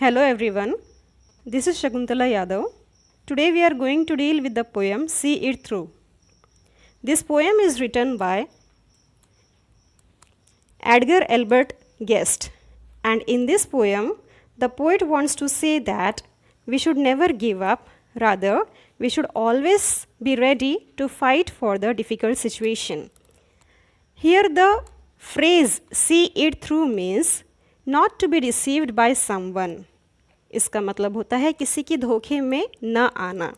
Hello everyone, this is Shakuntala Yadav. Today we are going to deal with the poem See It Through. This poem is written by Edgar Albert Guest, and in this poem the poet wants to say that we should never give up, rather we should always be ready to fight for the difficult situation. Here the phrase see it through means not to be deceived by someone. इसका मतलब होता है किसी के धोखे में न आना.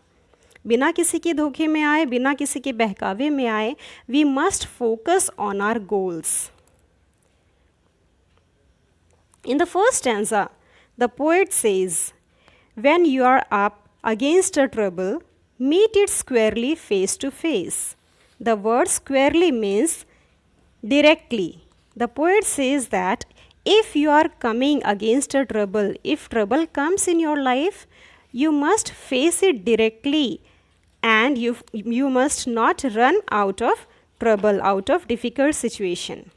बिना किसी के धोखे में आए, बिना किसी के बहकावे में आए, we must focus on our goals. In the first stanza, the poet says, when you are up against a trouble, meet it squarely face to face. The word squarely means directly. The poet says that if you are coming against a trouble, if trouble comes in your life, you must face it directly and you must not run out of trouble, out of difficult situation.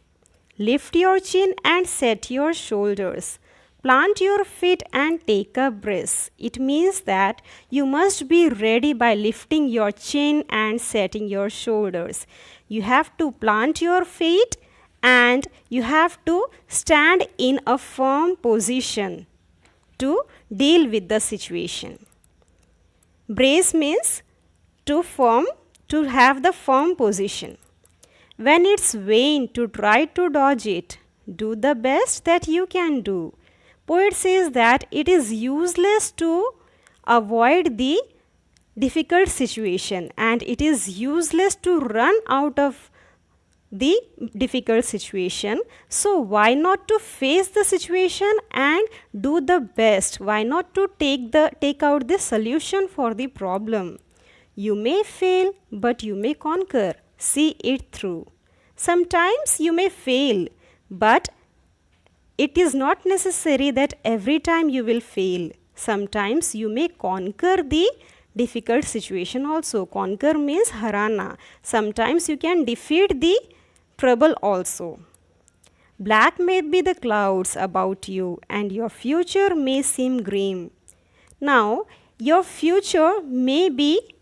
Lift your chin and set your shoulders. Plant your feet and take a breath. It means that you must be ready by lifting your chin and setting your shoulders. You have to plant your feet and you have to stand in a firm position to deal with the situation. Brace means to have the firm position. When it's vain to try to dodge it, do the best that you can do. Poet says that it is useless to avoid the difficult situation and it is useless to run out of the difficult situation. So why not to face the situation and do the best? Why not to take out the solution for the problem? You may fail, but you may conquer. See it through. Sometimes you may fail, but it is not necessary that every time you will fail. Sometimes you may conquer the difficult situation also. Conquer means harana. Sometimes you can defeat the trouble also. Black may be the clouds about you and your future may seem grim. Now, your future may be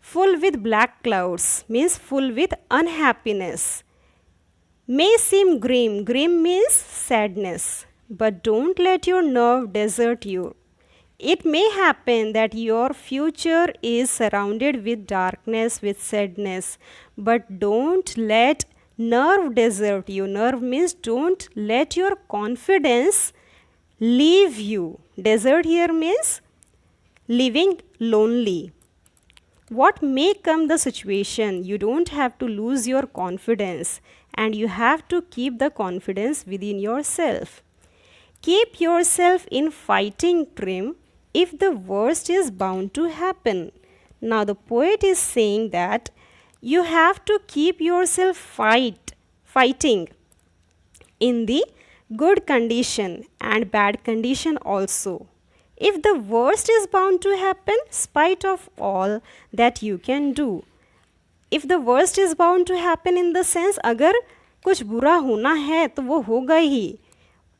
full with black clouds, means full with unhappiness. May seem grim. Grim means sadness. But don't let your nerve desert you. It may happen that your future is surrounded with darkness, with sadness. But don't let nerve desert you. Nerve means don't let your confidence leave you. Desert here means living lonely. What may come the situation, you don't have to lose your confidence and you have to keep the confidence within yourself. Keep yourself in fighting trim if the worst is bound to happen. Now the poet is saying that you have to keep yourself fighting in the good condition and bad condition also. If the worst is bound to happen, spite of all that you can do. If the worst is bound to happen in the sense, अगर कुछ बुरा होना है तो वो होगा ही.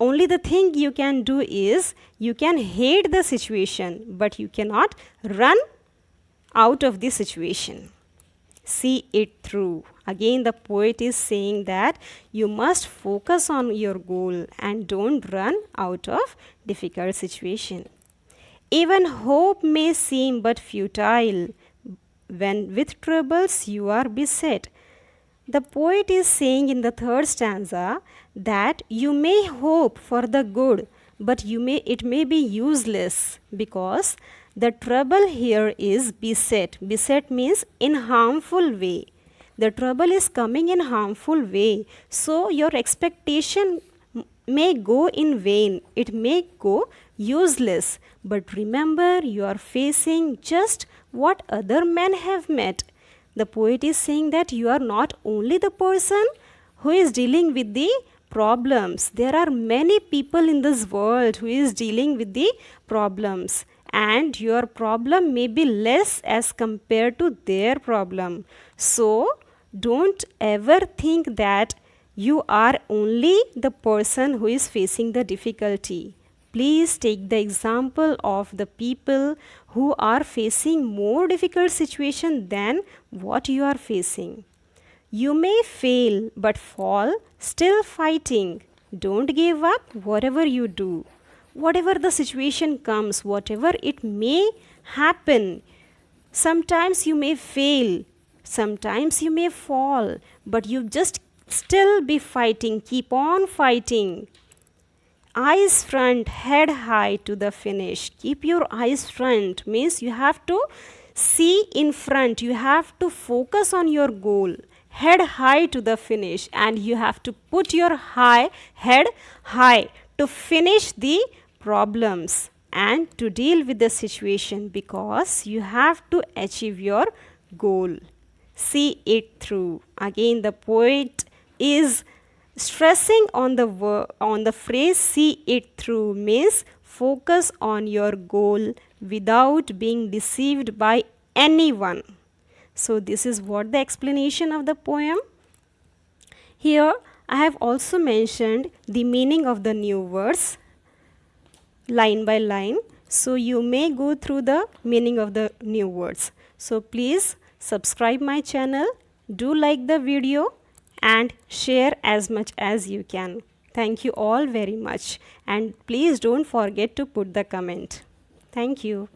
Only the thing you can do is you can hate the situation, but you cannot run out of the situation. See it through. Again, the poet is saying that you must focus on your goal and don't run out of difficult situation. Even hope may seem but futile when with troubles you are beset. The poet is saying in the third stanza that you may hope for the good, but it may be useless because the trouble here is beset. Beset means in harmful way. The trouble is coming in harmful way. So your expectation may go in vain. It may go useless. But remember, you are facing just what other men have met. The poet is saying that you are not only the person who is dealing with the problems. There are many people in this world who is dealing with the problems. And your problem may be less as compared to their problem. So, don't ever think that you are only the person who is facing the difficulty. please take the example of the people who are facing more difficult situation than what you are facing. You may fail but fall, still fighting. Don't give up whatever you do. Whatever the situation comes, whatever it may happen, sometimes you may fail, sometimes you may fall, but you just still be fighting, keep on fighting. Eyes front, head high to the finish. Keep your eyes front means you have to see in front, you have to focus on your goal. Head high to the finish, and you have to put your head high to finish the problems and to deal with the situation, because you have to achieve your goal. See it through. Again, the poet is stressing on the phrase see it through, means focus on your goal without being deceived by anyone. So this is what the explanation of the poem. Here I have also mentioned the meaning of the new words line by line. So you may go through the meaning of the new words. So please subscribe my channel, do like the video and share as much as you can. Thank you all very much, and please don't forget to put the comment. Thank you.